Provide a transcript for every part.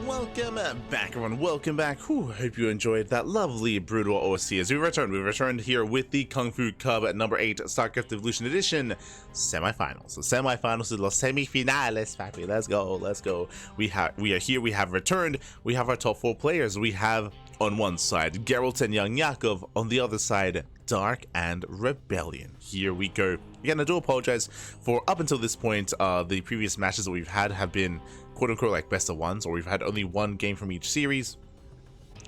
welcome back, everyone. Welcome back. Hope you enjoyed that lovely Brutal OST as we returned. We returned here with the KungFu Cup at number 8 StarCraft Evolution Edition semifinals. So semifinals to los semifinales, papi. Let's go. Let's go. We are here. We have returned. We have our top 4 players. We have on one side Gerald and YoungYakov, on the other side Dark and Rebellion. Here we go. Again, I do apologize for up until this point, the previous matches that we've had have been quote-unquote like best of ones, or we've had only one game from each series.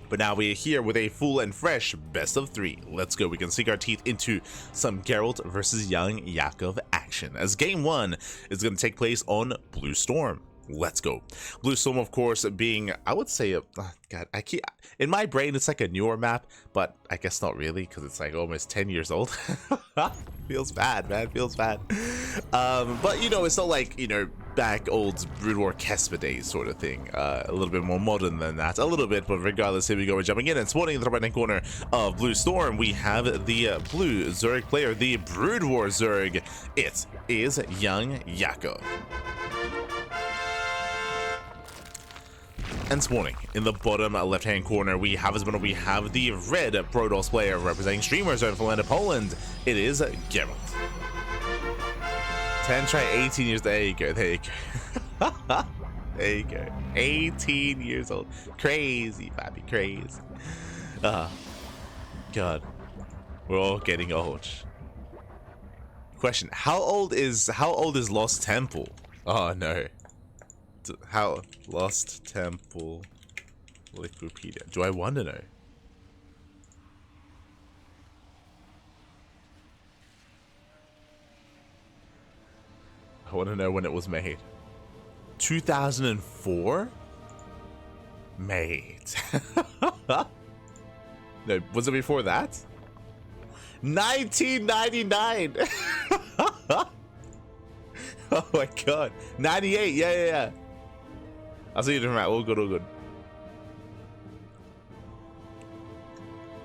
But now we are here with a full and fresh best of 3. Let's go. We can sink our teeth into some Gerald versus YoungYakov action, as game 1 is going to take place on Blue Storm. Let's go. Blue Storm, of course, being, I would say, God, in my brain, it's like a newer map, but I guess not really, because it's like almost 10 years old. Feels bad, man. Feels bad. But, you know, it's not like, you know, back old Brood War Kesper days sort of thing. A little bit more modern than that. A little bit, but regardless, here we go. We're jumping in and spawning in the right-hand corner of Blue Storm. We have the blue Zerg player, the Brood War Zerg. It is YoungYakov. And spawning in the bottom left-hand corner, we have the red Protoss player representing streamers out of Poland, Poland. It is Gerald. 10 try 18 years. There you go. There you go. There you go. 18 years old. Crazy, papi. Crazy. God, we're all getting old. Question: How old is Lost Temple? Oh no. How Lost Temple Wikipedia? Do I want to know? I want to know when it was made. 2004? Mate. No, was it before that? 1999. Oh my god. 98. Yeah. I'll see you different. All good, all good.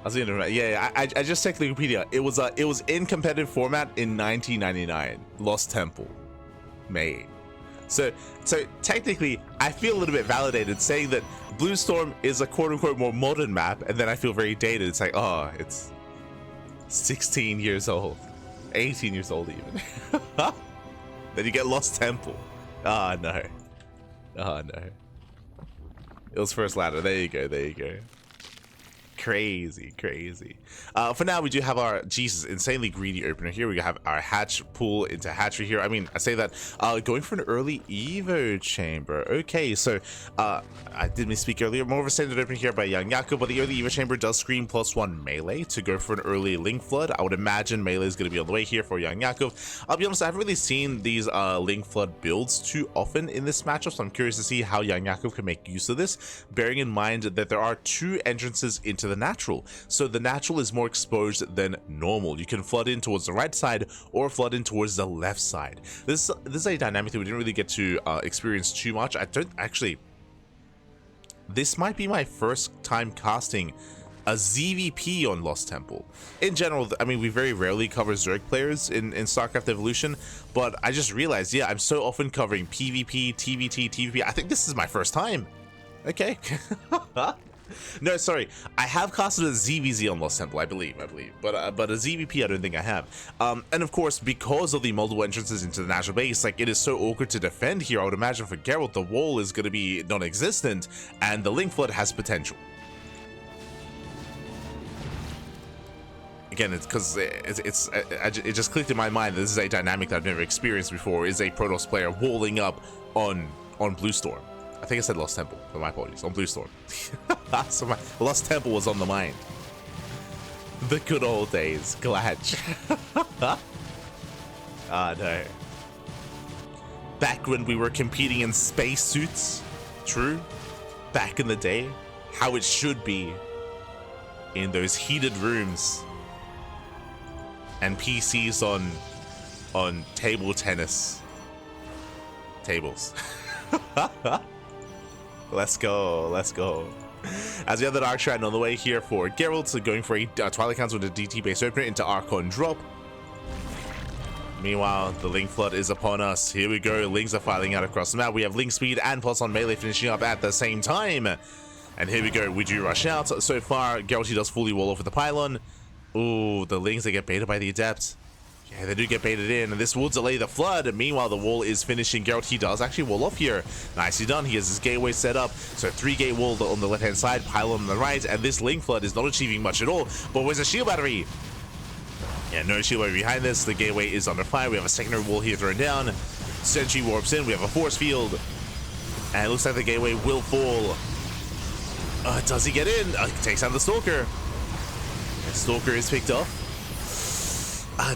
I'll see you different. Yeah. I just checked Wikipedia. It was in competitive format in 1999. Lost Temple, May. So technically, I feel a little bit validated saying that Blue Storm is a quote-unquote more modern map, and then I feel very dated. It's like, oh, it's 16 years old, 18 years old even. Then you get Lost Temple. Oh no. Oh no. It was first ladder. There you go. There you go. Crazy. For now, we do have our insanely greedy opener here. We have our hatch pool into hatchery here. I mean, I say that going for an early Evo chamber. Okay, so I did misspeak earlier. More of a standard opening here by YoungYakov, but the early Evo chamber does scream +1 melee to go for an early Link Flood. I would imagine melee is going to be on the way here for YoungYakov. I'll be honest, I haven't really seen these Link Flood builds too often in this matchup, so I'm curious to see how YoungYakov can make use of this, bearing in mind that there are 2 entrances into the natural. So the natural is more exposed than normal. You can flood in towards the right side or flood in towards the left side. This is a dynamic that we didn't really get to experience too much. I don't actually. This might be my first time casting a ZVP on Lost Temple. In general, I mean, we very rarely cover Zerg players in StarCraft Evolution, but I just realized, yeah, I'm so often covering PvP, TVT, TVP. I think this is my first time. Okay. No, sorry. I have casted a ZVZ on Lost Temple, I believe, but a ZVP I don't think I have. And of course, because of the multiple entrances into the natural base, like, it is so awkward to defend here. I would imagine for Gerald, the wall is going to be non-existent, and the Link Flood has potential. Again, it's because it just clicked in my mind that this is a dynamic that I've never experienced before. Is a Protoss player walling up on Blue Storm. I think I said Lost Temple, but my apologies. On Blue Storm. So my Lost Temple was on the mind. The good old days. Glad. Ah, no. Back when we were competing in spacesuits. True. Back in the day. How it should be. In those heated rooms. And PCs on table tennis. Tables. Let's go. As we have the Dark Shrine on the way here for Gerald, so going for a Twilight Council with a DT base opener into Archon drop. Meanwhile, the Link Flood is upon us. Here we go. Lings are filing out across the map. We have Link Speed and +1 melee finishing up at the same time. And here we go. We do rush out. So far, Gerald, he does fully wall off with the pylon. Ooh, the Lings, they get baited by the Adept. Yeah, they do get baited in, and this will delay the flood. Meanwhile, the wall is finishing. Gerald, he does actually wall off here. Nicely done. He has his gateway set up. So 3-gate wall on the left-hand side, pylon on the right, and this Link Flood is not achieving much at all. But where's the shield battery? Yeah, no shield battery behind this. The gateway is under fire. We have a secondary wall here thrown down. Sentry warps in. We have a force field. And it looks like the gateway will fall. Does he get in? Takes out the Stalker. And Stalker is picked up.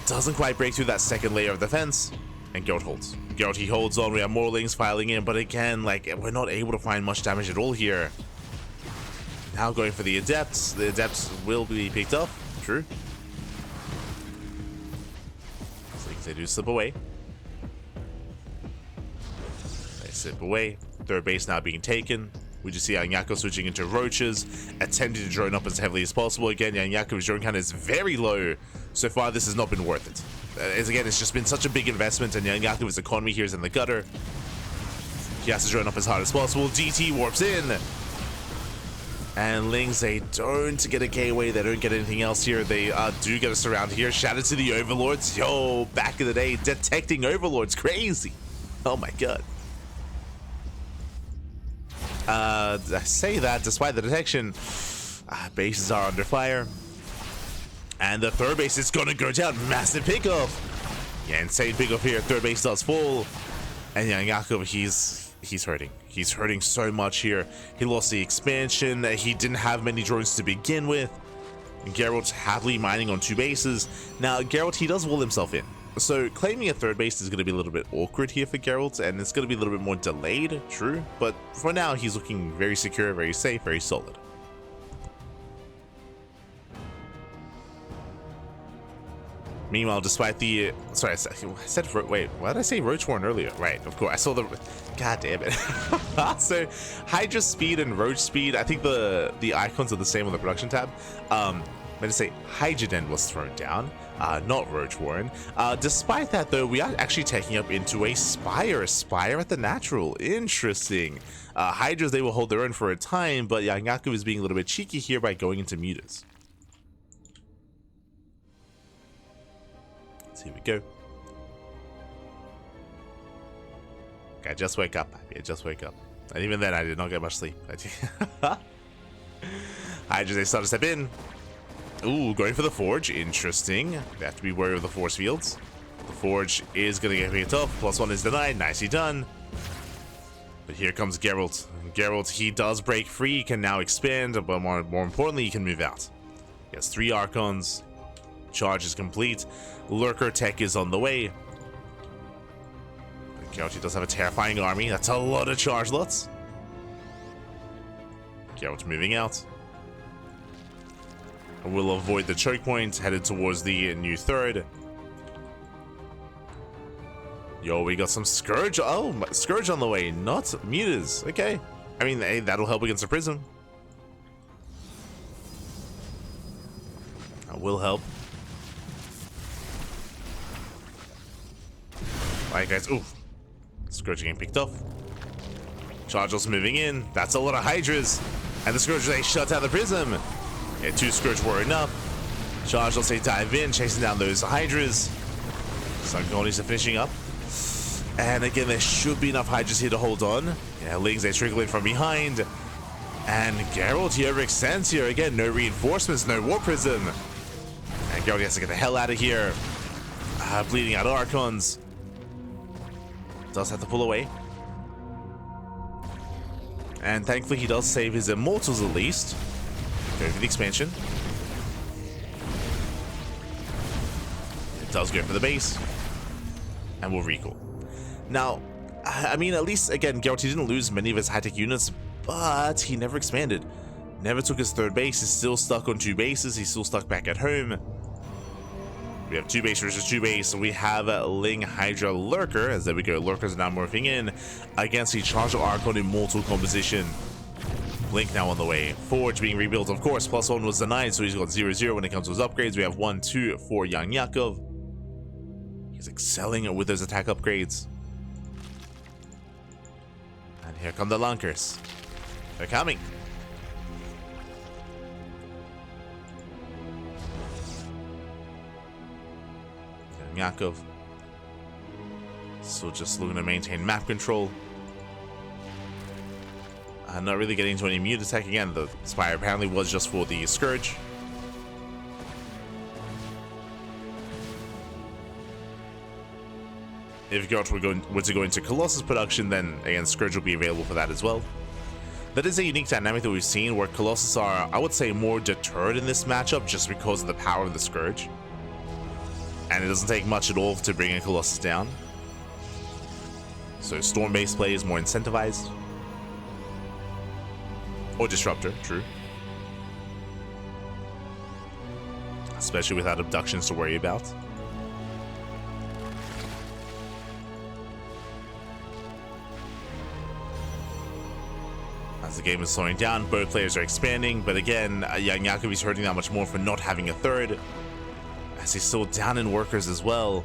Doesn't quite break through that second layer of defense. And Gerald holds. Gerald, he holds on. We have more Lings filing in. But again, like, we're not able to find much damage at all here. Now going for the Adepts. The Adepts will be picked up. True. They do slip away. They slip away. Third base now being taken. We just see YoungYakov switching into roaches, attempting to drone up as heavily as possible. Again, YoungYakov's drone count is very low. So far, this has not been worth it. Again, it's just been such a big investment, and YoungYakov's economy here is in the gutter. He has to drone up as hard as possible. DT warps in. And Lings, they don't get a gateway. They don't get anything else here. They do get a surround here. Shout out to the Overlords. Yo, back in the day, detecting Overlords. Crazy. Oh my god. I say that despite the detection, bases are under fire. And the third base is going to go down. Massive pickoff. Yeah, insane pickoff here. Third base does fall. And YoungYakov, he's hurting. He's hurting so much here. He lost the expansion. He didn't have many drones to begin with. And Gerald's happily mining on 2 bases. Now, Gerald, he does wall himself in. So claiming a third base is going to be a little bit awkward here for Gerald, and it's going to be a little bit more delayed, true. But for now, he's looking very secure, very safe, very solid. Meanwhile, despite the sorry, I said wait, why did I say Roach Warren earlier? Right, of course, I saw the god damn it. So Hydra speed and Roach speed, I think the icons are the same on the production tab. Let's say Hydroden was thrown down, not Roach Warren. Despite that, though, we are actually taking up into a Spire at the natural. Interesting. Hydras, they will hold their own for a time, but YoungYakov is being a little bit cheeky here by going into mutas. So here we go. Okay, just wake up, baby. Just wake up. And even then, I did not get much sleep. Hydras, they start to step in. Ooh, going for the Forge. Interesting. They have to be wary of the force fields. The Forge is going to get picked up. +1 is denied. Nicely done. But here comes Gerald. Gerald, he does break free. He can now expand, but more importantly, he can move out. He has 3 Archons. Charge is complete. Lurker tech is on the way. Gerald, he does have a terrifying army. That's a lot of charge lots. Gerald's moving out. We'll avoid the choke point, headed towards the new third. Yo, we got some Scourge. Oh, Scourge on the way, not mutas. Okay. I mean, hey, that'll help against the Prism. That will help. Alright, guys. Ooh. Scourge getting picked off. Charge also moving in. That's a lot of Hydras. And the Scourge, they shut down the Prism. Yeah, 2 Scourge were enough. Charge, let's say, dive in, chasing down those Hydras. Sun Colonies are finishing up. And again, there should be enough Hydras here to hold on. Yeah, Lings, they trickle in from behind. And Gerald, he overextends here. Again, no reinforcements, no War Prism. And Gerald has to get the hell out of here. Bleeding out Archons. Does have to pull away. And thankfully, he does save his Immortals at least. Go for the expansion. It does go for the base. And we'll recall. Now, I mean, at least, again, Gerald, he didn't lose many of his high-tech units, but he never expanded. Never took his third base. He's still stuck on 2 bases. He's still stuck back at home. We have 2 base versus 2 base. So we have Ling Hydra Lurker. As there we go. Lurkers are now morphing in against the Charge of Archon Immortal composition. Blink now on the way. Forge being rebuilt, of course. +1 was denied, so he's got 0-0 when it comes to his upgrades. We have 1-2 for YoungYakov. He's excelling with those attack upgrades. And here come the lunkers. They're coming. YoungYakov. So just looking to maintain map control. Not really getting into any mute attack again. The Spire apparently was just for the Scourge. If Gerald were to go into Colossus production, then again Scourge will be available for that as well. That is a unique dynamic that we've seen where Colossus are, I would say, more deterred in this matchup just because of the power of the Scourge. And it doesn't take much at all to bring a Colossus down. So Storm-based play is more incentivized. Or Disruptor, true. Especially without abductions to worry about. As the game is slowing down, both players are expanding, but again, YoungYakov is hurting that much more for not having a third, as he's still down in workers as well.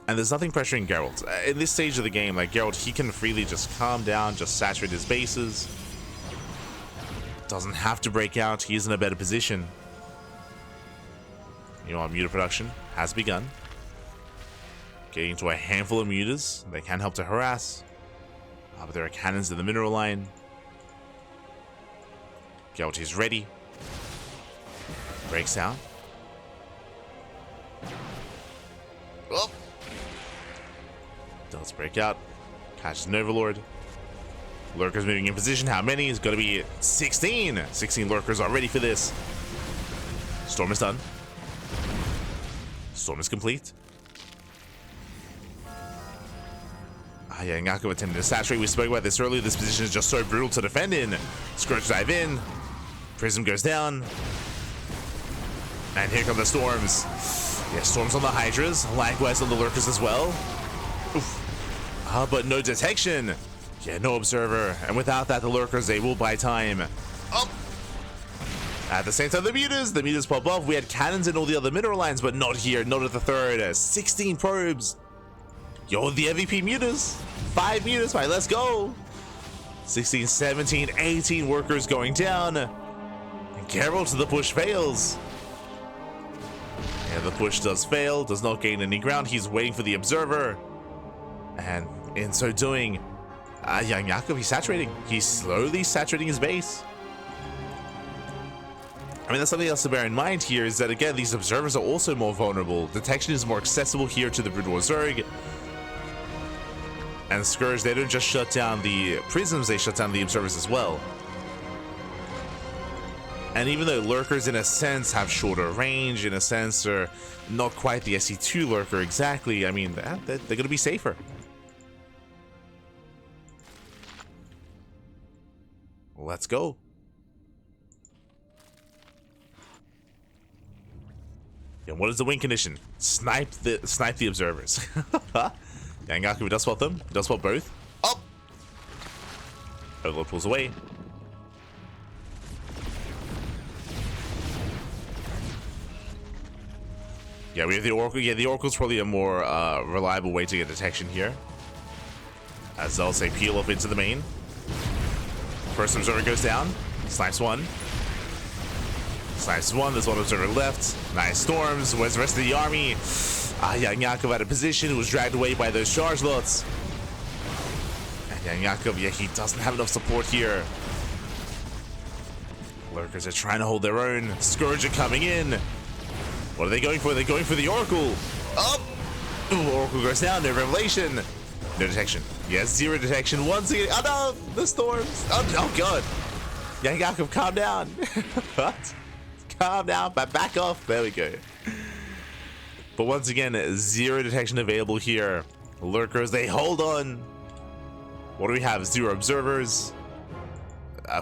And there's nothing pressuring Gerald. In this stage of the game, like Gerald, he can freely just calm down, just saturate his bases. Doesn't have to break out, he's in a better position. You know, muter production has begun. Getting into a handful of muters, they can help to harass. But there are cannons in the mineral line. Gerald is ready. Breaks out. Oh! Does break out. Catches an Overlord. Lurkers moving in position. How many? It's going to be 16. 16 Lurkers are ready for this. Storm is done. Storm is complete. YoungYakov attempted to saturate. We spoke about this earlier. This position is just so brutal to defend in. Scourge dive in. Prism goes down. And here come the Storms. Yeah, Storms on the Hydras. Likewise on the Lurkers as well. Oof. But no detection. Yeah, no Observer. And without that, the Lurkers, they will buy time. Oh! At the same time, the Mutas pop off. We had cannons in all the other mineral lines, but not here. Not at the third. 16 probes. Yo, the MVP Mutas. 5 Mutas, right, let's go. 16, 17, 18 workers going down. And Gerald to the push fails. Yeah, the push does fail, does not gain any ground. He's waiting for the Observer. And in so doing, YoungYakov, he's saturating. He's slowly saturating his base. I mean, that's something else to bear in mind here is that, again, these Observers are also more vulnerable. Detection is more accessible here to the Brood War Zerg. And Scourge, they don't just shut down the Prisms, they shut down the Observers as well. And even though Lurkers, in a sense, have shorter range, in a sense, are not quite the SC2 Lurker exactly, I mean, they're going to be safer. Let's go. And what is the win condition? Snipe the Observers. YoungYakov does spot them. He does spot both. Up! Overlord pulls away. Yeah, we have the Oracle. Yeah, the Oracle's probably a more reliable way to get detection here. As I'll say, peel up into the main. First Observer goes down. Snipes one. Snipes one. There's one Observer left. Nice Storms. Where's the rest of the army? YoungYakov out of position, was dragged away by those charge lots. And YoungYakov, yeah, he doesn't have enough support here. Lurkers are trying to hold their own. Scourge are coming in. What are they going for? They're going for the Oracle. Up! Ooh, Oracle goes down. No Revelation. No detection. Yes, zero detection once again. Oh no! The Storms. Oh god. YoungYakov, calm down. What? Calm down, but back off. There we go. But once again, zero detection available here. Lurkers, they hold on. What do we have? Zero Observers.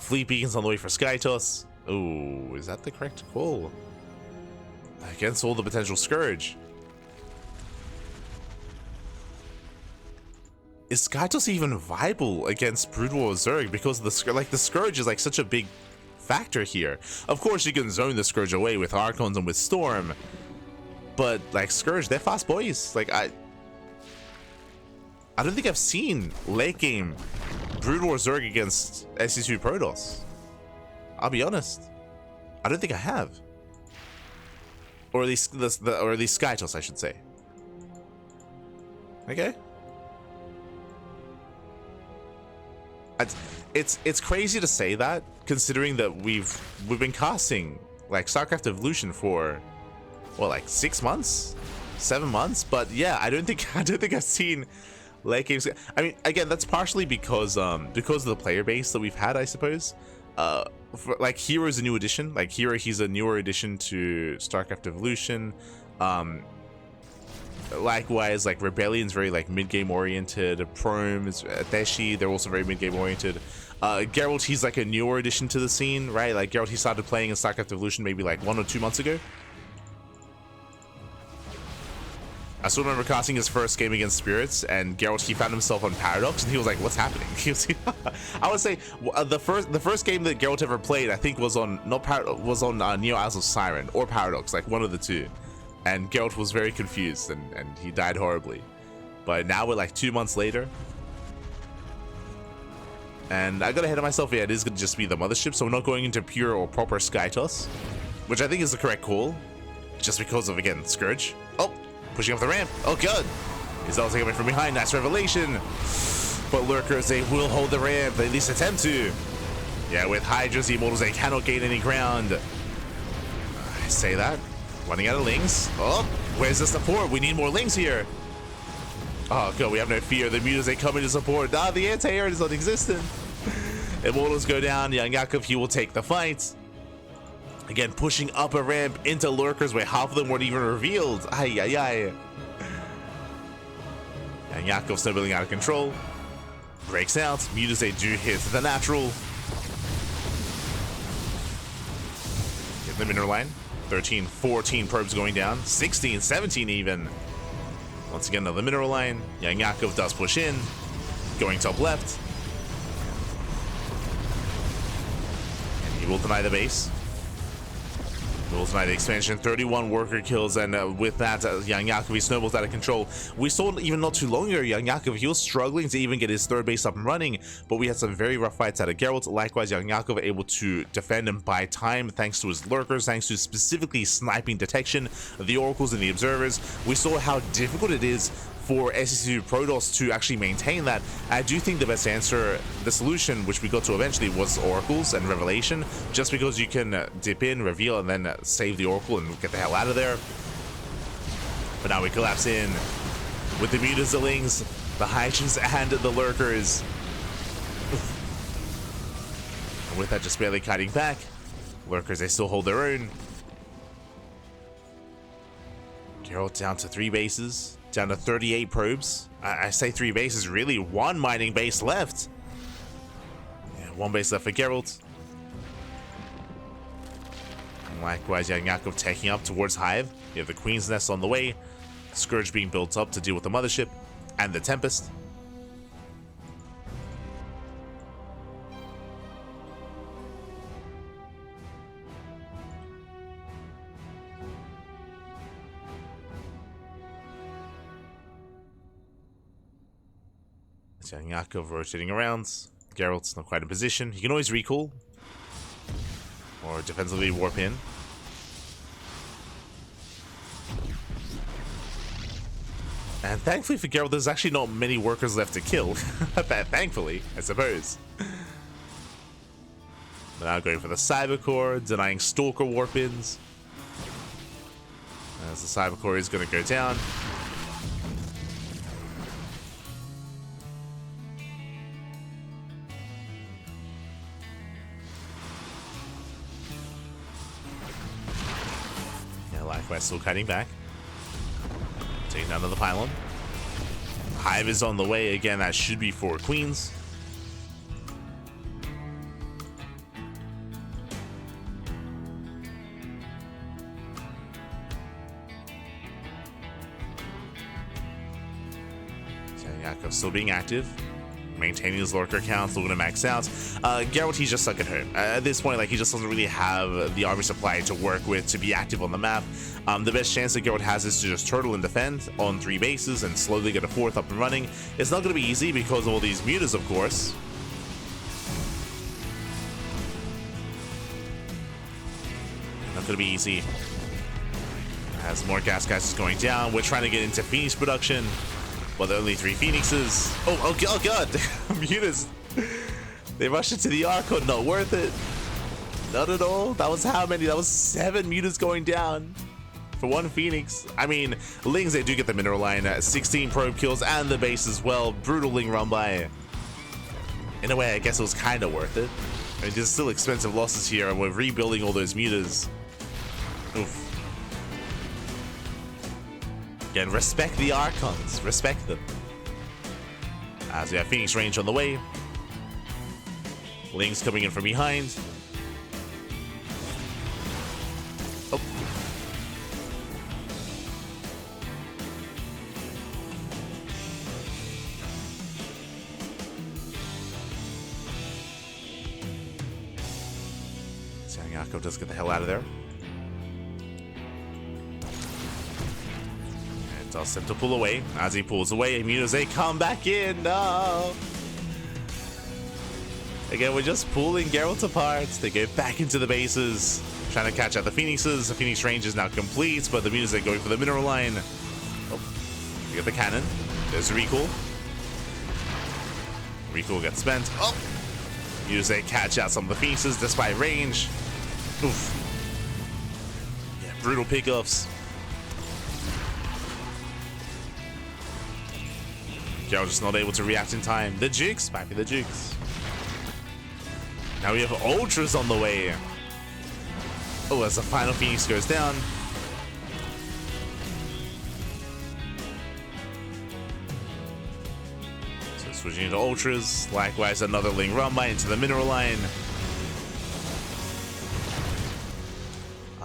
Fleet beacons on the way for Skytos. Oh, is that the correct call? Against all the potential Scourge. Is Skytos even viable against Brood War Zerg? Because the Scourge is like such a big factor here. Of course, you can zone the Scourge away with Archons and with Storm. but like Scourge, they're fast boys. Like I don't think I've seen late game Brood War Zerg against SC2 Protoss. I'll be honest, I don't think I have, or at least or at least Skytoss, I should say. Okay. It's crazy to say that, considering that we've been casting like StarCraft Evolution for what, like 6 months, 7 months. But yeah, I don't think I've seen late games. I mean, again, that's partially because of the player base that we've had, I suppose. Like Hero's a new addition. Like Hero, he's a newer addition to StarCraft Evolution. Likewise, like Rebellion's very like mid-game oriented. Prome's, Deshi, they're also very mid-game oriented. Gerald, he's like a newer addition to the scene, right? Like Gerald, he started playing in StarCraft Evolution maybe like 1 or 2 months ago. I still remember casting his first game against Spirits, and Gerald, he found himself on Paradox, and he was like, "What's happening?" I would say the first game that Gerald ever played, I think, was on Neo Isles of Siren or Paradox, like one of the two. And Geralt was very confused, and he died horribly. But now we're like 2 months later, and I got ahead of myself. Yeah, it is going to just be the mothership, so we're not going into pure or proper Skytoss, which I think is the correct call, just because of, again, Scourge. Oh, pushing up the ramp. Oh, good. He's also coming from behind. Nice revelation. But Lurkers, they will hold the ramp. They at least attempt to. Yeah, with Hydras, the Immortals, they cannot gain any ground. I say that. Running out of Lings. Oh, where's the support? We need more Lings here. Oh, God, we have no fear. The Mutas, they come in to support. Ah, the anti-air is non-existent. Immortals go down. YoungYakov, he will take the fight. Again, pushing up a ramp into Lurkers where half of them weren't even revealed. Ay, ay, ay. YoungYakov snowballing out of control. Breaks out. Mutas, they do hit the natural. Get the mineral line. 13, 14 probes going down. 16, 17 even. Once again, another mineral line. YoungYakov does push in. Going top left. And he will deny the base. Will deny the expansion. 31 worker kills, and with that, YoungYakov, he snowballs out of control. We saw even not too long ago, YoungYakov, he was struggling to even get his third base up and running, but we had some very rough fights out of Geralt. Likewise, YoungYakov able to defend and buy time thanks to his lurkers, thanks to specifically sniping detection, the oracles and the observers. We saw how difficult it is for SC2 Protoss to actually maintain that. I do think the best answer, the solution, which we got to eventually, was Oracles and Revelation, just because you can dip in, reveal, and then save the Oracle and get the hell out of there. But now we collapse in with the Mutas, the Lings, the Hydras, and the Lurkers. And with that, just barely kiting back. Lurkers, they still hold their own. Geralt down to 3 bases. Down to 38 probes. I say 3 bases, really 1 mining base left. Yeah, 1 base left for Geralt. And likewise, YoungYakov taking up towards Hive. You have the Queen's Nest on the way. Scourge being built up to deal with the Mothership and the Tempest. YoungYakov rotating around. Geralt's not quite in position. He can always recall or defensively warp in. And thankfully for Geralt, there's actually not many workers left to kill. Thankfully, I suppose. Now going for the Cyber Core, denying Stalker warp-ins. As the Cyber Core is going to go down. Likewise, still cutting back. Taking down another pylon. Hive is on the way again. That should be 4 queens. YoungYakov still being active. maintaining his lurker counts, looking to max out. Gerald, he's just stuck at home. At this point, like, he just doesn't really have the army supply to work with to be active on the map. The best chance that Gerald has is to just turtle and defend on 3 bases and slowly get a 4th up and running. It's not going to be easy because of all these mutas, of course. Not going to be easy. As more gas is going down, we're trying to get into Phoenix production. Well, there are only 3 Phoenixes. Oh god! Mutas. They rushed into the Archon. Not worth it. Not at all. That was how many? That was 7 mutas going down for 1 Phoenix. I mean, Lings, they do get the mineral line. 16 probe kills and the base as well. Brutal Ling run by. In a way, I guess it was kind of worth it. I mean, there's still expensive losses here, and we're rebuilding all those mutas. Oof. Again, respect the Archons. Respect them. As we have Phoenix range on the way. Lings coming in from behind. Oh. YoungYakov does get the hell out of there. Does him to pull away. As he pulls away, mutas, they come back in. No. Again, we're just pulling Geralt apart. They go back into the bases, trying to catch out the Phoenixes. The Phoenix range is now complete, but the mutas are going for the mineral line. Oh, we got the cannon. There's a recall. Recall gets spent. Oh, mutas, they catch out some of the Phoenixes despite range. Oof. Yeah, brutal pickoffs. Gerald just not able to react in time. The Jukes, might be the Jukes. Now we have Ultras on the way. Oh, as the final Phoenix goes down. So switching into Ultras. Likewise, another Ling run by into the mineral line.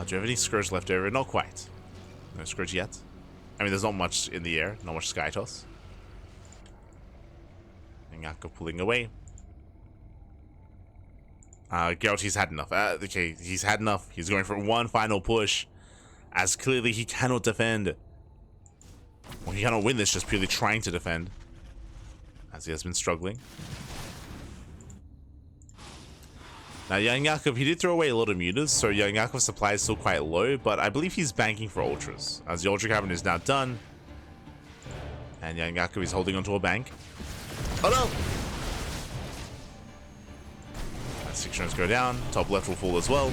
Do you have any Scourge left over? Not quite. No Scourge yet. I mean, there's not much in the air. Not much Sky Toss. YoungYakov pulling away. Geralt, he's had enough. Okay, he's had enough. He's going for one final push, as clearly he cannot defend. Well, he cannot win this just purely trying to defend, as he has been struggling. Now, YoungYakov, he did throw away a lot of mutas, so YoungYakov's supply is still quite low, but I believe he's banking for Ultras, as the Ultra Cavern is now done. And YoungYakov is holding onto a bank. Oh no! 6 runs go down. Top left will fall as well.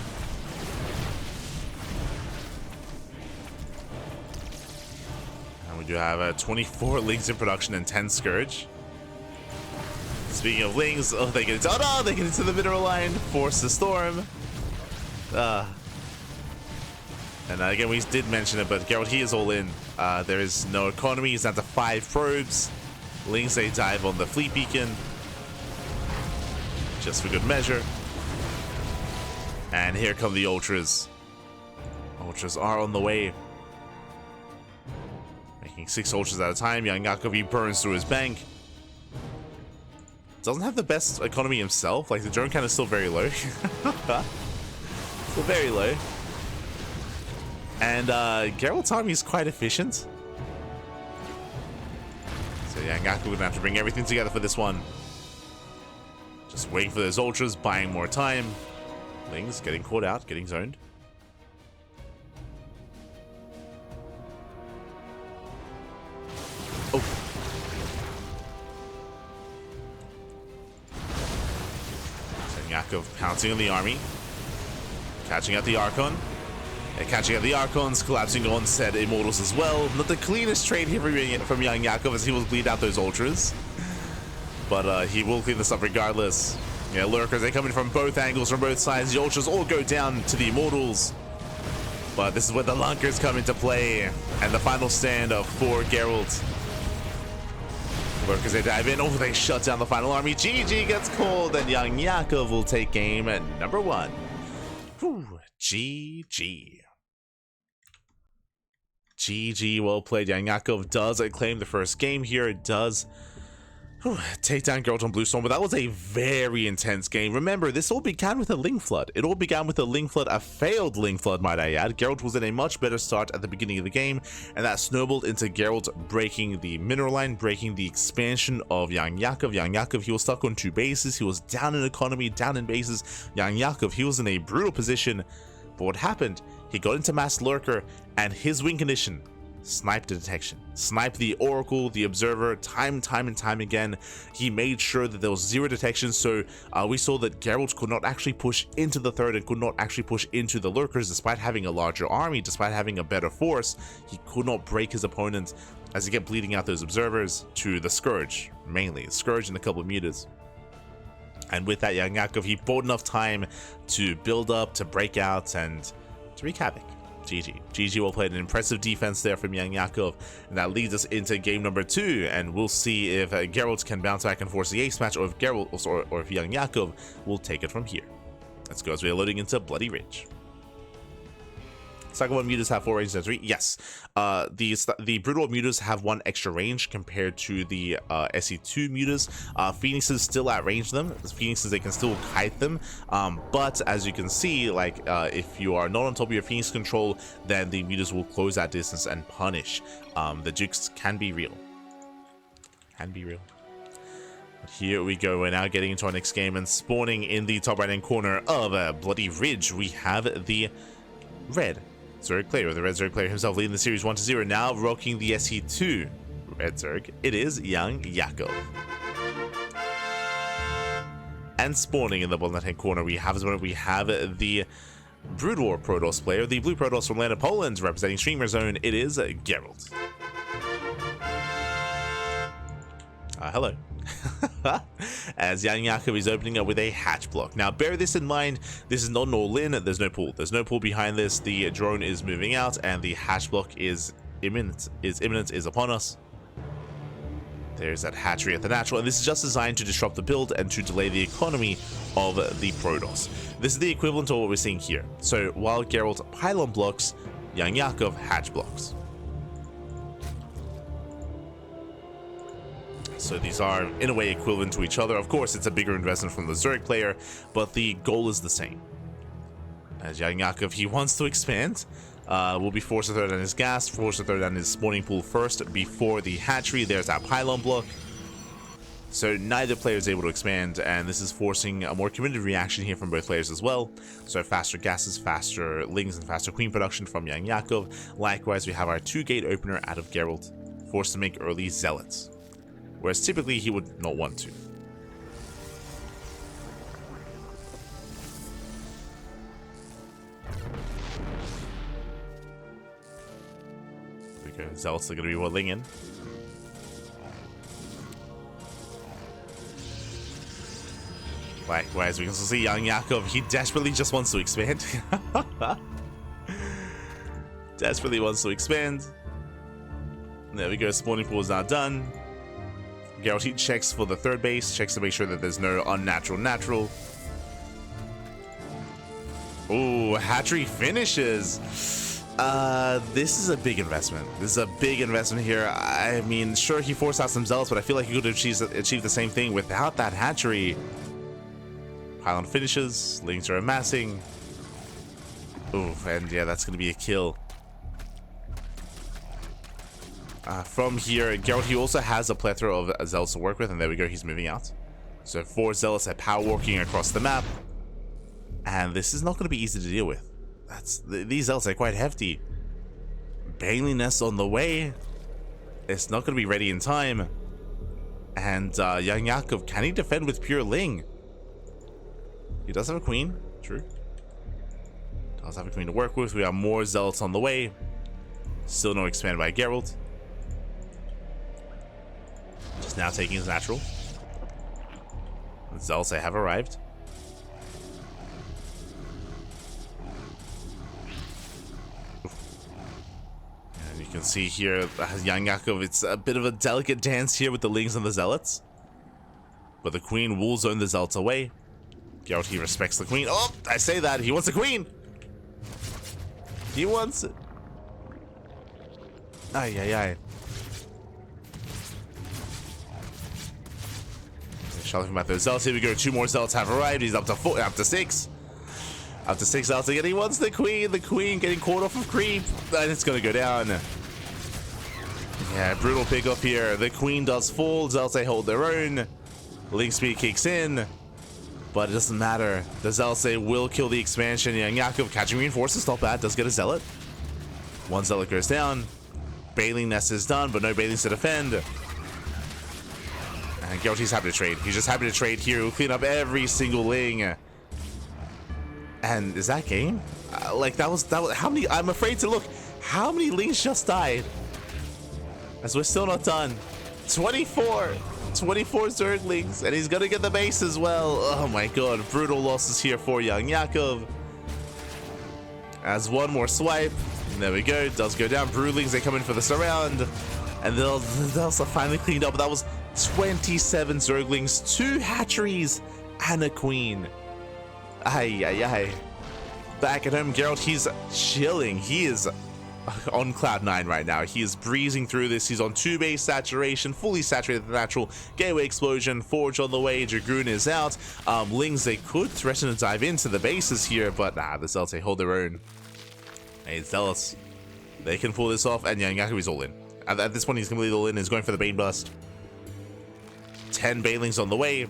And we do have 24 Lings in production and 10 Scourge. Speaking of Lings, oh, they get into, oh no, they get into the mineral line. Force the storm. And again, we did mention it, but Gerald, he is all in. There is no economy. He's down to 5 probes. Lings, they dive on the fleet beacon. Just for good measure. And here come the Ultras. Ultras are on the way. Making 6 Ultras at a time. YoungYakov, he burns through his bank. Doesn't have the best economy himself. Like, the drone count is still very low. Still very low. And Gerald's army is quite efficient. So YoungYakov gonna have to bring everything together for this one. Just waiting for those Ultras, buying more time. Lings getting caught out, getting zoned. Oh. YoungYakov pouncing on the army. Catching out the Archon. And catching out the Archons, collapsing on said Immortals as well. Not the cleanest trade here from YoungYakov, as he will bleed out those Ultras. But he will clean this up regardless. Yeah, Lurkers, they come in from both angles, from both sides. The Ultras all go down to the Immortals. But this is where the Lunkers come into play. And the final stand for Gerald. Lurkers, they dive in. Oh, they shut down the final army. GG gets called, and YoungYakov will take game at number 1. Whew, GG. GG, well played. YoungYakov does claim the first game here. It does Take down Gerald on Blue Storm, but that was a very intense game. Remember, this all began with a Ling Flood. It all began with a Ling Flood, a failed Ling Flood, might I add. Gerald was in a much better start at the beginning of the game, and that snowballed into Gerald breaking the mineral line, breaking the expansion of YoungYakov. YoungYakov, he was stuck on 2 bases. He was down in economy, down in bases. YoungYakov, he was in a brutal position, but what happened? He got into Mass Lurker, and his win condition sniped the detection, sniped the Oracle, the Observer, time and time again. He made sure that there was 0 detection, so we saw that Gerald could not actually push into the third and could not actually push into the Lurkers despite having a larger army, despite having a better force. He could not break his opponent as he kept bleeding out those Observers to the Scourge, mainly. Scourge and a couple of mutas. And with that, YoungYakov, he bought enough time to build up, to break out, and to wreak havoc. GG well played. An impressive defense there from YoungYakov, and that leads us into game number 2, and we'll see if Gerald can bounce back and force the ace match, or if Gerald or if YoungYakov will take it from here. Let's go as we are loading into Bloody Ridge. Cycle 1 mutas have 4 range and 3. Yes, the Brutal mutas have 1 extra range compared to the SE2 mutas. Phoenixes still outrange them. Phoenixes, they can still kite them, but as you can see, like if you are not on top of your Phoenix control, then the mutas will close that distance and punish. The jukes can be real. Here we go. We're now getting into our next game, and spawning in the top right hand corner of Bloody Ridge, we have the red Zerg player, the red Zerg player himself, leading the series 1-0. Now rocking the SE2 red Zerg, it is YoungYakov. And spawning in the bottom left hand corner, we have the Brood War Protoss player, the blue Protoss from Atlanta, Poland, representing Streamer Zone, it is Gerald. Hello. As YoungYakov is opening up with a hatch block. Now bear this in mind, this is not an all-in, there's no pool behind this. The drone is moving out and the hatch block is imminent, is upon us. There's that hatchery at the natural, and this is just designed to disrupt the build and to delay the economy of the Protoss. This is the equivalent of what we're seeing here. So while Gerald pylon blocks, YoungYakov hatch blocks. So these are, in a way, equivalent to each other. Of course, it's a bigger investment from the Zerg player, but the goal is the same. As YoungYakov, he wants to expand, will be forced to throw down his gas, forced to throw down his spawning pool first before the hatchery. There's that pylon block. So neither player is able to expand, and this is forcing a more committed reaction here from both players as well. So faster gases, faster lings, and faster queen production from YoungYakov. Likewise, we have our 2-gate opener out of Gerald, forced to make early zealots, whereas typically he would not want to. There we go. Zealots are going to be rolling in. Likewise, we can still see YoungYakov. He desperately just wants to expand. Desperately wants to expand. There we go. Spawning pool is now done. Gerald, he checks for the third base, checks to make sure that there's no unnatural natural. Ooh, hatchery finishes. This is a big investment. This is a big investment here. I mean, sure, he forced out some zealots, but I feel like he could have achieved the same thing without that hatchery. Pylon finishes, lings are amassing. Ooh, and yeah, that's going to be a kill. From here, Gerald, he also has a plethora of zealots to work with, and there we go, he's moving out. So 4 zealots are power walking across the map, and this is not going to be easy to deal with. These zealots are quite hefty. Bailey Nest on the way. It's not going to be ready in time. And YoungYakov, can he defend with pure Ling? He does have a queen, true. Does have a queen to work with. We have more zealots on the way. Still no expand by Gerald. Just now taking his natural. The zealots have arrived. And you can see here, YoungYakov, it's a bit of a delicate dance here with the lings and the zealots. But the queen will zone the zealots away. Gerald, he respects the queen. Oh, I say that. He wants the queen. He wants it. Ay, ay, ay. Shuffling back those zealots. Here we go. 2 more zealots have arrived. He's up to 4, up to 6. Up to 6 zealots again. He wants the queen. The queen getting caught off of creep. And it's going to go down. Yeah, brutal pickup here. The queen does fall. Zealots, they hold their own. Link speed kicks in. But it doesn't matter. The zealots, they will kill the expansion. YoungYakov catching reinforcements. Not bad. Does get a zealot. 1 zealot goes down. Baling nest is done, but no Balings to defend. And Gerald, he's happy to trade. He's just happy to trade here. We'll clean up every single Ling. And is that game? Like that was how many? I'm afraid to look. How many Lings just died? As we're still not done. 24 Zerglings, and he's gonna get the base as well. Oh my god, brutal losses here for YoungYakov. As 1 more swipe. There we go. Does go down. Broodlings, they come in for the surround. And they'll finally cleaned up. That was 27 Zerglings, 2 hatcheries, and a queen. Ay. Back at home, Gerald, he's chilling. He is on cloud 9 right now. He is breezing through this. He's on 2 base saturation, fully saturated with natural. Gateway explosion, Forge on the way, Dragoon is out. Lings, they could threaten to dive into the bases here, but the Zealots, they hold their own. Hey, Zealots, they can pull this off, and YoungYakov is all in. At this point, he's completely all in. He's going for the Bane Bust. 10 Balings on the way.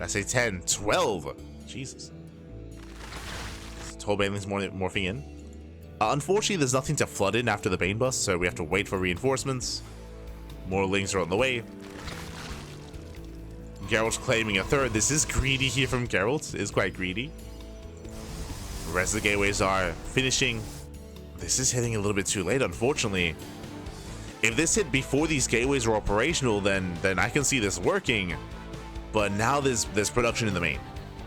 I say 10, 12. Jesus. 12 Banelings morphing in. Unfortunately, there's nothing to flood in after the Bane Bust, so we have to wait for reinforcements. More Lings are on the way. Gerald's claiming a 3rd. This is greedy here from Gerald. It is quite greedy. The rest of the gateways are finishing. This is hitting a little bit too late, unfortunately. If this hit before these gateways were operational, then I can see this working. But now there's production in the main.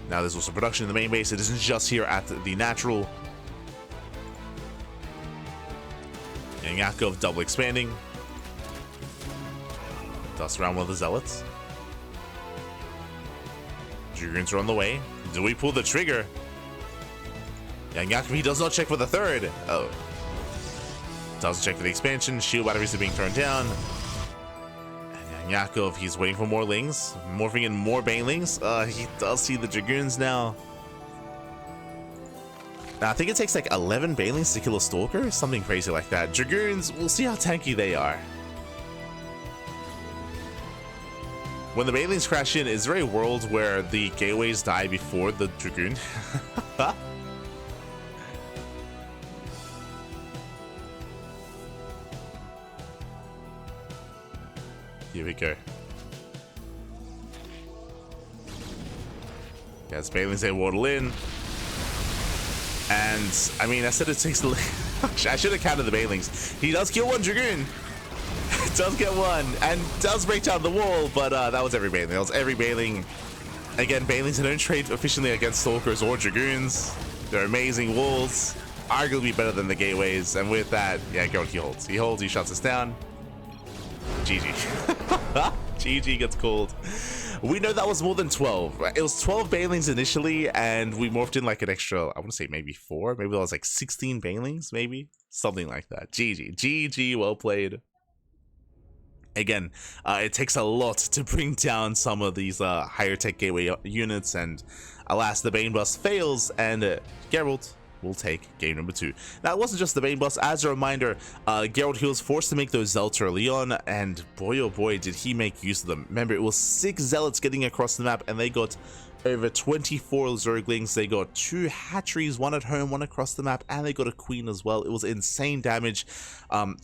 Now there's also production in the main base. It isn't just here at the natural. YoungYakov double expanding. Dust around one of the zealots. Dragoons are on the way. Do we pull the trigger? YoungYakov, he does not check for the 3rd. Oh. Doesn't check for the expansion. Shield batteries are being thrown down. And YoungYakov, he's waiting for more Lings. Morphing in more Banelings. He does see the Dragoons now. I think it takes like 11 Banelings to kill a Stalker. Something crazy like that. Dragoons, we'll see how tanky they are. When the Banelings crash in, is there a world where the gateways die before the Dragoon? Here we go. Yes, Banelings, they waddle in. And, I mean, I said it takes the... I should have counted the Banelings. He does kill 1 Dragoon. Does get 1. And does break down the wall, but that was every Baneling. That was every Baneling. Again, Banelings, they don't trade efficiently against Stalkers or Dragoons. They're amazing walls. Arguably better than the gateways. And with that, yeah, Gerald, he holds. He holds, he shuts us down. GG. GG gets called. We know that was more than 12. It was 12 Banelings initially, and we morphed in like an extra, I want to say maybe 4. Maybe that was like 16 Banelings, maybe? Something like that. GG. GG, well played. Again, it takes a lot to bring down some of these higher tech gateway units, and alas, the Bane Bust fails, and Gerald will take game number 2. Now, it wasn't just the Bane Bust. As a reminder, Gerald, he was forced to make those Zealots early on, and boy oh boy did he make use of them. Remember, it was 6 Zealots getting across the map, and they got over 24 Zerglings. They got 2 hatcheries, 1 at home, 1 across the map, and they got a queen as well. It was insane damage.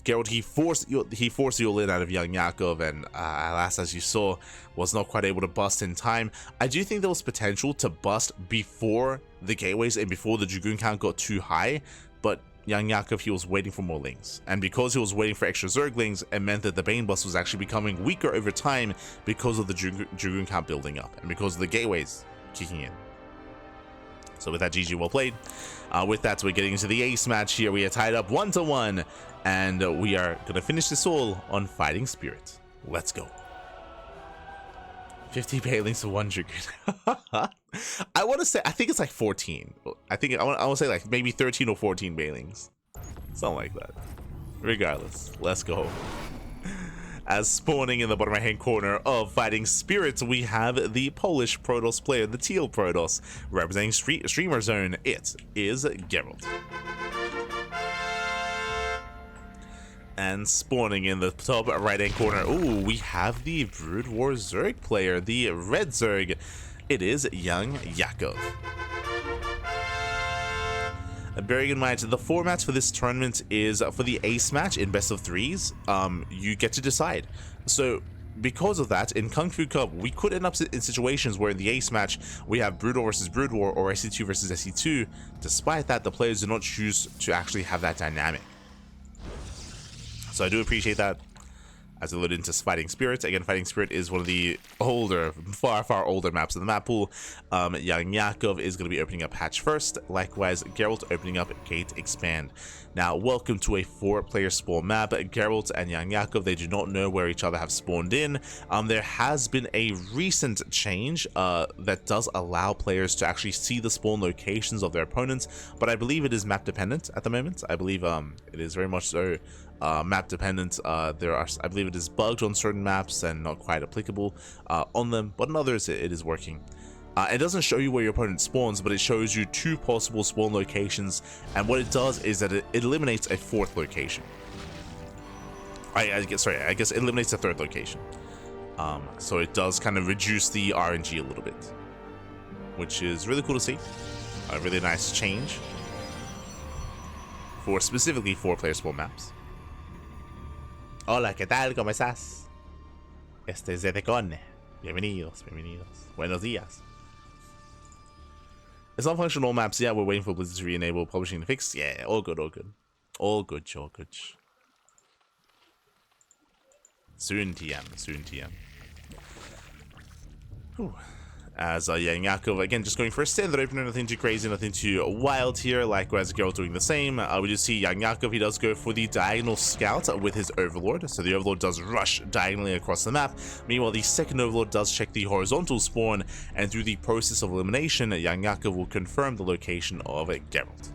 Gerald, he forced the all in out of YoungYakov, and alas, as you saw, was not quite able to bust in time. I do think there was potential to bust before the gateways and before the Dragoon count got too high, but YoungYakov, he was waiting for more Lings, and because he was waiting for extra Zerglings, it meant that the Bane Bust was actually becoming weaker over time because of the Dragoon count building up and because of the gateways kicking in. So with that, GG, well played. With that, we're getting into the ace match here. We are tied up 1-1, and we are going to finish this all on Fighting Spirit. Let's go. 50 Banelings for 1 Dragoon. I want to say, I think it's like 14. I want to say like maybe 13 or 14 Banelings. Something like that. Regardless, let's go. As spawning in the bottom right hand corner of Fighting Spirits, we have the Polish Protoss player, the Teal Protoss, representing Streamer Zone. It is Gerald. And spawning in the top right hand corner, ooh, we have the Brood War Zerg player, the Red Zerg. It is YoungYakov. Bearing in mind, the format for this tournament is for the ace match in best of threes. You get to decide. So because of that, in KungFu Cup, we could end up in situations where in the ace match, we have Brood War versus Brood War or SC2 versus SC2. Despite that, the players do not choose to actually have that dynamic. So I do appreciate that. As I alluded into Fighting Spirit. Again, Fighting Spirit is one of the older, far older maps in the map pool. YoungYakov is going to be opening up Hatch first. Likewise, Gerald opening up Gate Expand. Now, welcome to a 4-player spawn map. Gerald and YoungYakov, they do not know where each other have spawned in. There has been a recent change that does allow players to actually see the spawn locations of their opponents, but I believe it is map dependent at the moment. I believe it is very much so map dependent. I believe it is bugged on certain maps and not quite applicable on them, but in others it is working. It doesn't show you where your opponent spawns, but it shows you 2 possible spawn locations, and what it does is that it eliminates a 4th location. I guess it eliminates a 3rd location. So it does kind of reduce the RNG a little bit, which is really cool to see. A really nice change for specifically 4-player spawn maps. Hola, ¿qué tal? ¿Cómo estás? Este es Zedecon. Bienvenidos. Buenos días. It's not functional on all maps. Yeah, we're waiting for Blizzard to re-enable publishing the fix. Yeah, all good. All good. Soon TM. Whew. As YoungYakov, again, just going for a standard opener, nothing too crazy, nothing too wild here. Likewise, Gerald doing the same. We just see YoungYakov, he does go for the diagonal scout with his Overlord. So the Overlord does rush diagonally across the map. Meanwhile, the second Overlord does check the horizontal spawn, and through the process of elimination, YoungYakov will confirm the location of Gerald.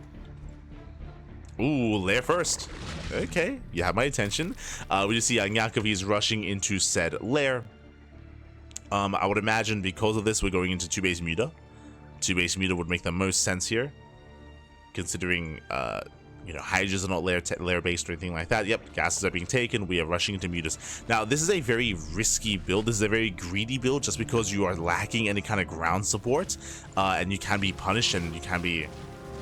Ooh, lair first. Okay, you have my attention. We just see YoungYakov, he's rushing into said lair. I would imagine because of this, we're going into 2-base Muta. 2-base Muta would make the most sense here, considering, Hydras are not lair-based or anything like that. Yep, gases are being taken. We are rushing into Mutas. Now, this is a very risky build. This is a very greedy build just because you are lacking any kind of ground support, and you can be punished, and you can be,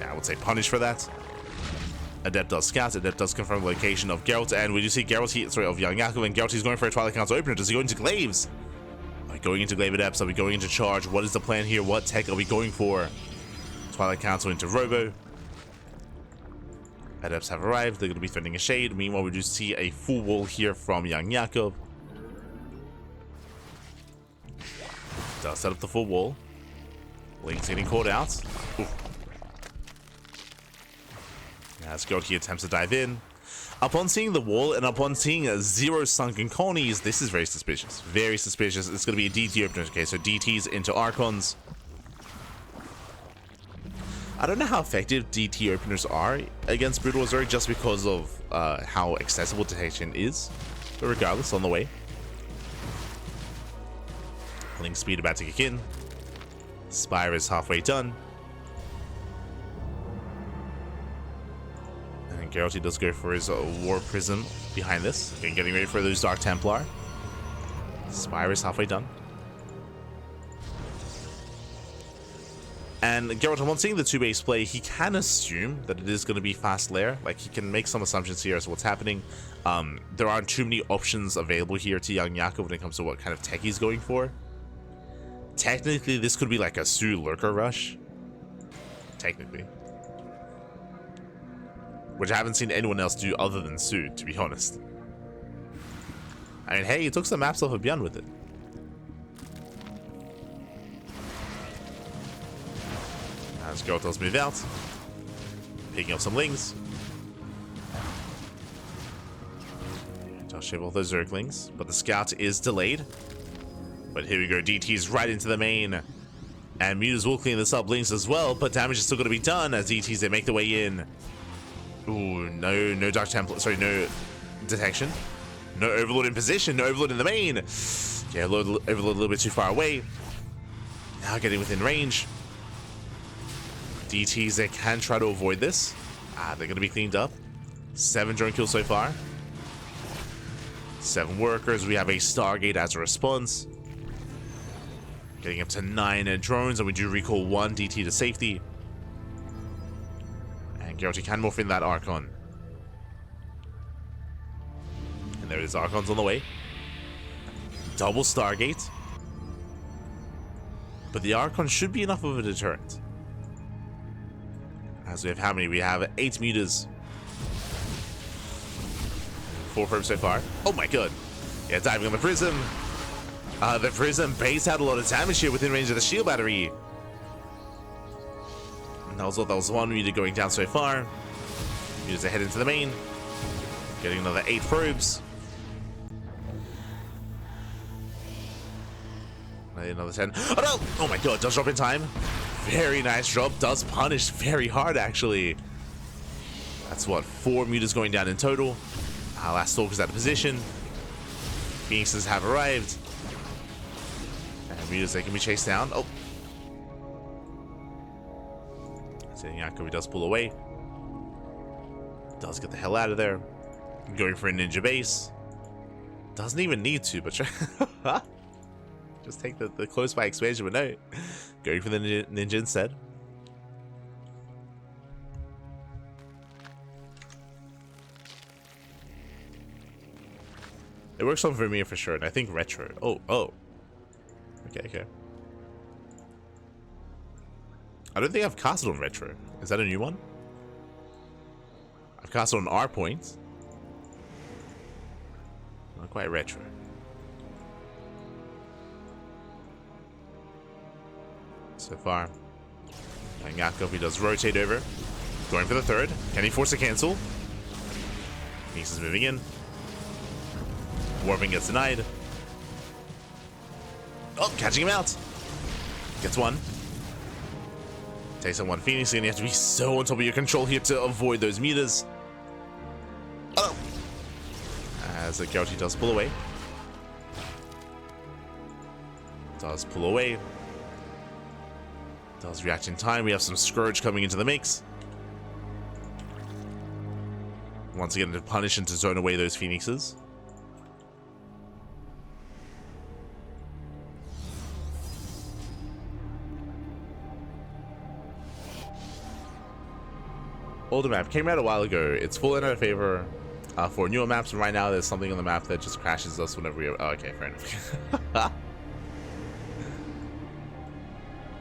I would say, punished for that. Adept does scout. Adept does confirm the location of Geralt, and we do see Geralt here, of YoungYakov, and Geralt is going for a Twilight Council opener. Does he go into Glaives? Are we going into Glaive Adepts? Are we going into Charge? What is the plan here? What tech are we going for? Twilight Council into Robo. Adepts have arrived. They're going to be threatening a Shade. Meanwhile, we do see a full wall here from YoungYakov. Does set up the full wall. Link's getting caught out. Ooh. As Geralt attempts to dive in. Upon seeing the wall and upon seeing 0 sunken colonies, this is very suspicious. Very suspicious. It's going to be a DT opener. Okay, so DTs into Archons. I don't know how effective DT openers are against Brood War Zerg just because of how accessible detection is. But regardless, on the way. Link speed about to kick in. Spire is halfway done. Geralt does go for his War Prism behind this. Again, getting ready for those Dark Templar. Spire is halfway done. And Geralt, upon seeing the 2-base play, he can assume that it is going to be fast lair. Like, he can make some assumptions here as to what's happening. There aren't too many options available here to YoungYakov when it comes to what kind of tech he's going for. Technically, this could be like a Su Lurker Rush. Technically. Which I haven't seen anyone else do other than Su, to be honest. I mean, hey, he took some maps off of Beyond with it. As Geralt does move out. Picking up some Lings. Just shave off those Zerglings, but the scout is delayed. But here we go, DT's right into the main. And Mutas will clean this up, Lings as well, but damage is still going to be done as DTs, they make their way in. Ooh, no Dark Templar, sorry, no detection. No Overlord in position. No Overlord in the main. Yeah, Overlord a little bit too far away. Now getting within range. DTs, they can try to avoid this. They're going to be cleaned up. 7 drone kills so far. 7 workers. We have a Stargate as a response. Getting up to 9 drones, and we do recall 1 DT to safety. And Gerald can morph in that Archon. And there it is, Archon's on the way. Double Stargate. But the Archon should be enough of a deterrent. As we have how many? We have 8 mutas. 4 probes so far. Oh my god. Yeah, diving on the Prism. The Prism base had a lot of damage here within range of the shield battery. And that was 1 muta going down so far. Mutas ahead into the main. Getting another 8 probes. Another 10. Oh no! Oh my god, does drop in time. Very nice drop. Does punish very hard, actually. That's what, 4 mutas going down in total. Last Stalker's out of position. Phoenixes have arrived. And mutas, they can be chased down. Oh. So YoungYakov does pull away. Does get the hell out of there. Going for a ninja base. Doesn't even need to, but just take the close by expansion, but no. Going for the ninja instead. It works on Vermeer for sure, and I think retro. Oh. Okay. I don't think I've casted on retro. Is that a new one? I've casted on R points. Not quite retro. So far. YoungYakov, he does rotate over. Going for the 3rd. Can he force a cancel? Phoenix is moving in. Warping gets denied. Oh, catching him out. Gets 1. Takes on 1 Phoenix, and you have to be so on top of your control here to avoid those mutas. Oh! As the Gerald does pull away. Does react in time. We have some Scourge coming into the mix. Once again, to punish and to zone away those Phoenixes. Older map came out a while ago. It's full in our favor for newer maps, and right now there's something on the map that just crashes us whenever we. Oh, okay, fair enough.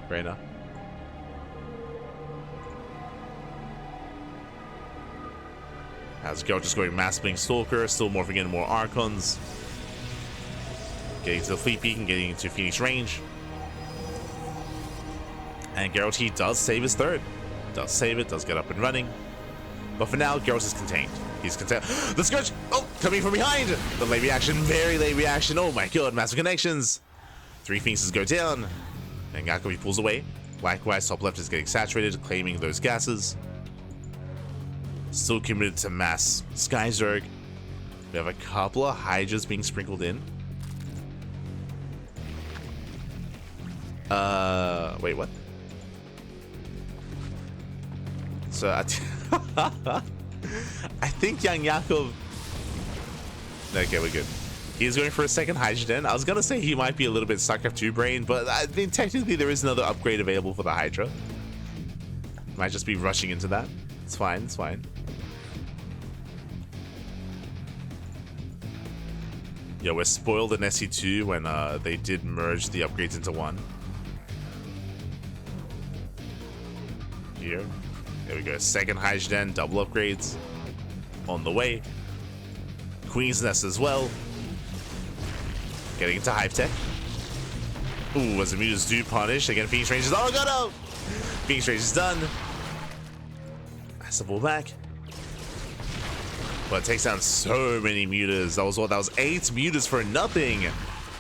Fair enough. As Gerald just going mass being Stalker, still morphing in more Archons. Getting to the Fleet Peak and getting into Phoenix range. And Gerald, he does save his 3rd. Does save it, does get up and running. But for now, Gerald is contained. He's contained. The Scourge! Oh, coming from behind! The late reaction, very late reaction. Oh my god, massive connections. 3 Phoenixes go down. And YoungYakov pulls away. Likewise, top left is getting saturated, claiming those gases. Still committed to mass Sky Zerg. We have a couple of Hydras being sprinkled in. Wait, what? So I think YoungYakov. Okay, we're good. He's going for a 2nd Hydra. I was gonna say he might be a little bit StarCraft 2 brain, but I think technically there is another upgrade available for the Hydra. Might just be rushing into that. It's fine. It's fine. Yeah, we're spoiled in SC2 when they did merge the upgrades into one. Here. There we go. 2nd Hydra, double upgrades. On the way. Queen's Nest as well. Getting into Hive Tech. Ooh, as the mutas do punish. Again, Phoenix Range is. Oh, god, no! Phoenix Range is done. That's the ball back. But it takes down so many mutas. That was what? That was 8 mutas for nothing.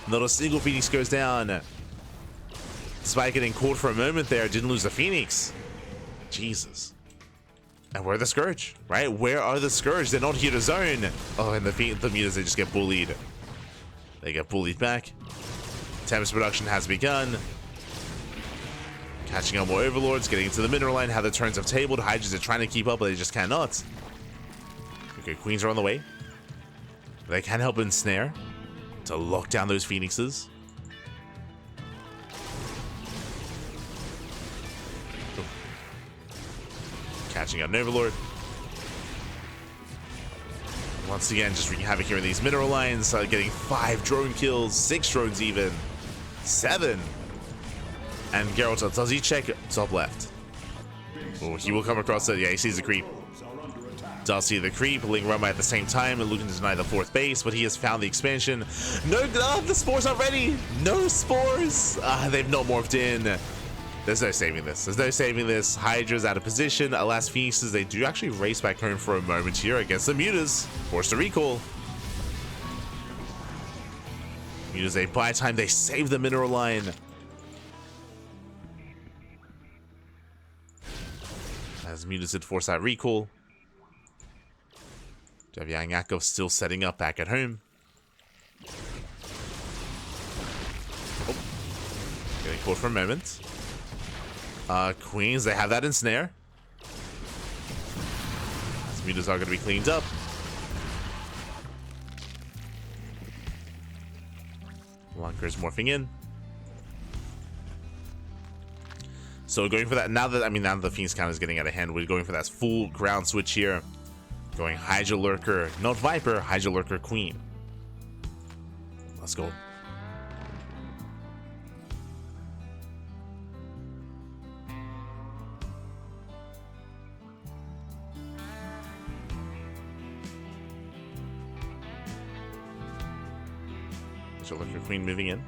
Not a single Phoenix goes down. Despite getting caught for a moment there, didn't lose the Phoenix. Jesus. And where are the Scourge, right? Where are the Scourge? They're not here to zone. Oh, and the meters, they just get bullied. They get bullied back. Tempest production has begun. Catching up more Overlords, getting into the mineral line. How the turns have tabled. Hydras are trying to keep up, but they just cannot. Okay, Queens are on the way. They can help ensnare to lock down those Phoenixes. Catching out an Overlord. Once again, just wreaking havoc here in these mineral lines. Getting 5 drone kills, 6 drones even, 7. And Gerald, does he check top left? Oh, he will come across it. Yeah, he sees the creep. Does see the creep. Ling run by at the same time and looking to deny the 4th base, but he has found the expansion. No, the spores aren't ready. No spores. They've not morphed in. There's no saving this. There's no saving this. Hydra's out of position. Alas, Phoenixes, they do actually race back home for a moment here against the Mutas. Forced to recall. Mutas, they buy time. They save the mineral line. As Mutas did force that recall. YoungYakov still setting up back at home. Oh. Getting caught for a moment. Queens, they have that ensnare. As Mutas are going to be cleaned up. Lunker is morphing in. So going for that, now that the Phoenix count is getting out of hand, we're going for that full ground switch here. Going Hydra Lurker, not Viper, Hydra Lurker Queen. Let's go. Hydra Lurker Queen moving in.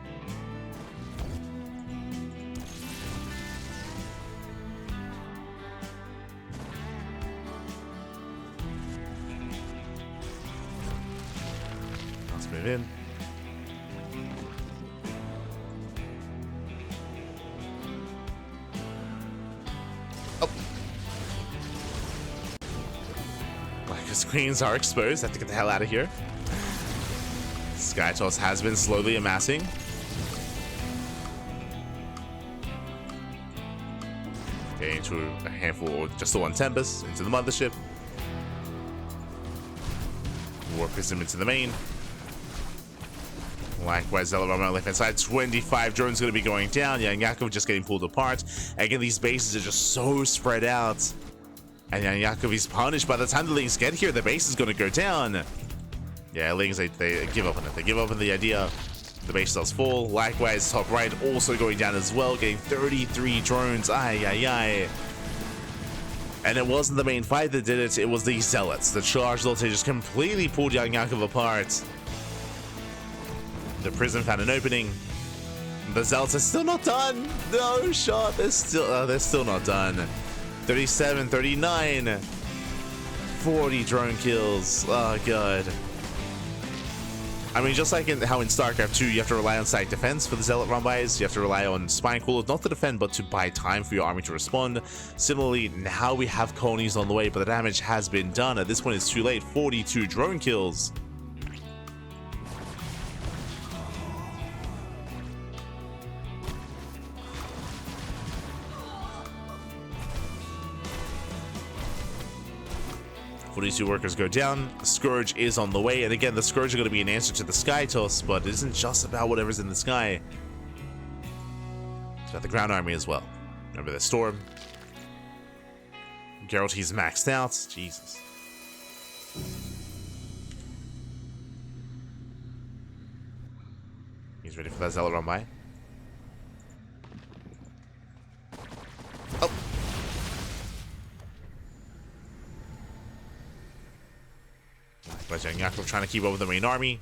Move in. Oh. Because Queens are exposed. Have to get the hell out of here. Sky Toss has been slowly amassing. Okay, into a handful, or just the one Tempest, into the mothership. Warp Prism into the main. Likewise, Zealot on the left hand side. 25 drones going to be going down. YoungYakov just getting pulled apart. Again, these bases are just so spread out. And YoungYakov is punished. By the time the Lings get here, the base is going to go down. Yeah, Lings, they give up on it. They give up on the idea. The base does fall. Likewise, top right also going down as well. Getting 33 drones. Ay, ay, ay. And it wasn't the main fight that did it. It was the Zealots. The charge, they just completely pulled YoungYakov apart. The Prism found an opening. The Zealots are still not done. No shot. They're still not done. 37, 39, 40 drone kills. Oh god. I mean, just like how in StarCraft 2, you have to rely on site defense for the Zealot run-bys. You have to rely on Spine Coolers, not to defend, but to buy time for your army to respond. Similarly, now we have colonies on the way, but the damage has been done. At this point, it's too late. 42 drone kills. These 2 workers go down. Scourge is on the way, and again, the Scourge are going to be an answer to the Sky Toss, but it isn't just about whatever's in the sky. It's about the ground army as well. Remember the Storm. Gerald, he's maxed out. Jesus. He's ready for that Zealot run by. Oh. But YoungYakov trying to keep up with the main army.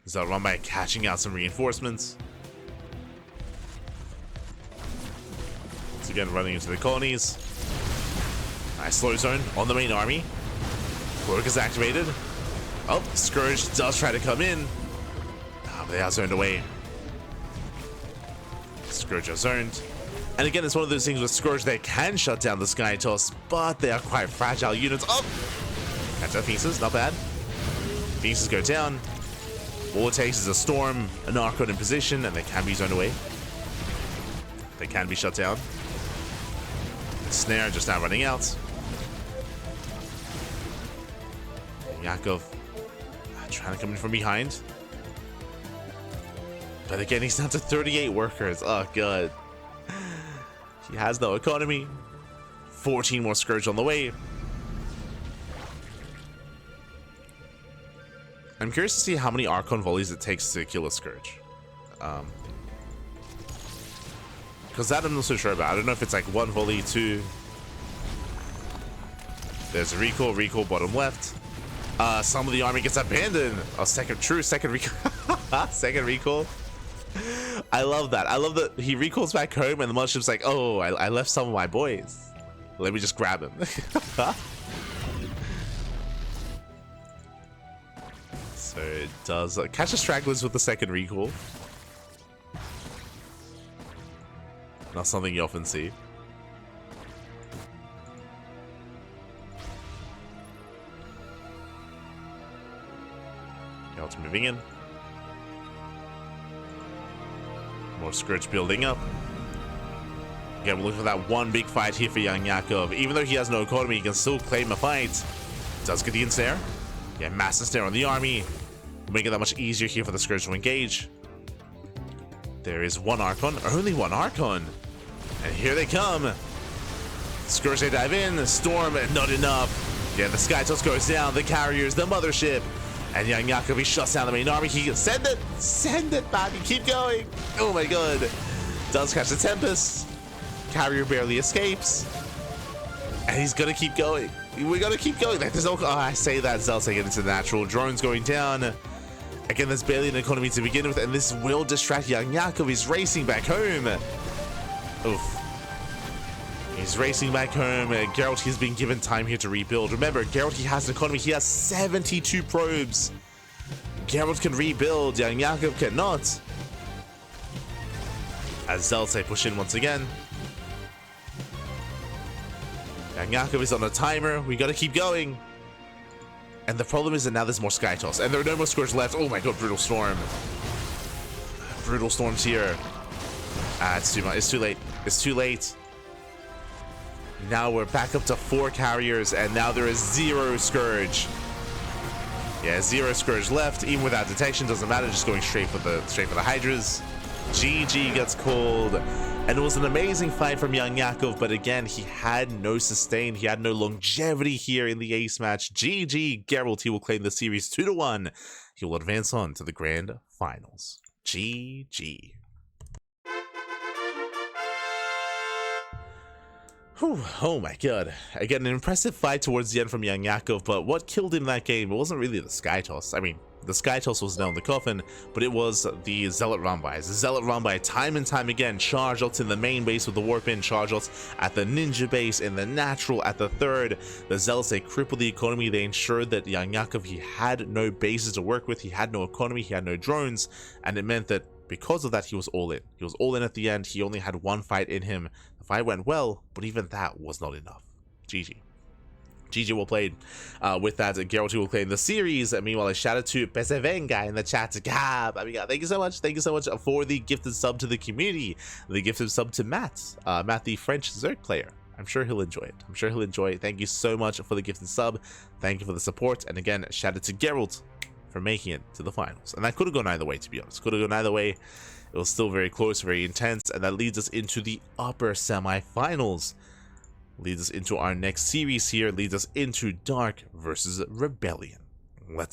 Zealot run by catching out some reinforcements. Once again, running into the colonies. Nice slow zone on the main army. Cloak is activated. Oh, Scourge does try to come in. But they are zoned away. Scourge are zoned. And again, it's one of those things with Scourge, they can shut down the Sky Toss, but they are quite fragile units. Oh! Catch that Phoenixes, not bad. Phoenixes go down. All it takes is a Storm, an Archon in position, and they can be zoned away. They can be shut down. Snare just now running out. Yakov trying to come in from behind. But again, he's down to 38 workers. Oh, God. He has no economy. 14 more Scourge on the way. I'm curious to see how many Archon volleys it takes to kill a Scourge. Because that I'm not so sure about. I don't know if it's like 1 volley, 2. There's a recall bottom left. Some of the army gets abandoned. Oh, second recall. Second recall. I love that. I love that he recalls back home and the mothership's like, oh, I left some of my boys. Let me just grab him. So it does catch the stragglers with the second recall. Not something you often see. Gerald's moving in. More Scourge building up. Again, we're looking for that one big fight here for YoungYakov. Even though he has no economy, he can still claim a fight. Does get the ensnare. Yeah, massive snare on the army. Make it that much easier here for the Scourge to engage. There is one Archon, only one Archon. And here they come. Scourge, they dive in. Storm, not enough. Yeah, the Sky Toss goes down. The carriers, the mothership. And YoungYakov, he shuts down the main army. He can send it back and keep going. Oh my God. Does catch the Tempest. Carrier barely escapes. And he's gonna keep going. We gotta keep going. Like, there's no, oh, I say that, Zel's taking into the natural. Drones going down. Again, there's barely an economy to begin with, and this will distract YoungYakov. He's racing back home. Oof. He's racing back home. Gerald, he's been given time here to rebuild. Remember, Gerald, he has an economy. He has 72 probes. Gerald can rebuild. YoungYakov cannot. As Zeltse push in once again. YoungYakov is on a timer. We gotta keep going. And the problem is that now there's more Sky Toss. And there are no more Scourge left. Oh my God, Brutal Storm. Brutal Storm's here. It's too much. It's too late. It's too late. Now we're back up to 4 carriers, and now there is 0 Scourge. Yeah, 0 Scourge left. Even without detection, doesn't matter. Just going straight for the Hydras. GG gets called. And it was an amazing fight from YoungYakov, but again, he had no sustain. He had no longevity here in the ace match. GG, Gerald, he will claim the series 2-1. He will advance on to the grand finals. GG. Whew, oh my God. Again, an impressive fight towards the end from YoungYakov, but what killed him that game, it wasn't really the Sky Toss. I mean, the Sky Toss was nailed in the coffin, but it was the Zealot run-bys. The Zealot run-by time and time again. Charge ults in the main base with the warp in, charge ults at the ninja base, in the natural at the third. The Zealots, they crippled the economy. They ensured that YoungYakov, he had no bases to work with, he had no economy, he had no drones, and it meant that because of that, he was all in. He was all in at the end. He only had one fight in him. The fight went well, but even that was not enough. GG. GG, well played. With that, Gerald will claim the series. Meanwhile, a shout out to Pesevenga in the chat. Gab, thank you so much. Thank you so much for the gifted sub to the community. The gifted sub to Matt. Matt, the French Zerg player. I'm sure he'll enjoy it. I'm sure he'll enjoy it. Thank you so much for the gifted sub. Thank you for the support. And again, shout out to Gerald for making it to the finals. And that could have gone either way, to be honest. Could have gone either way. It was still very close, very intense. And that leads us into the upper semifinals. Leads us into our next series here. Leads us into Dark versus Rebellion. Let's go.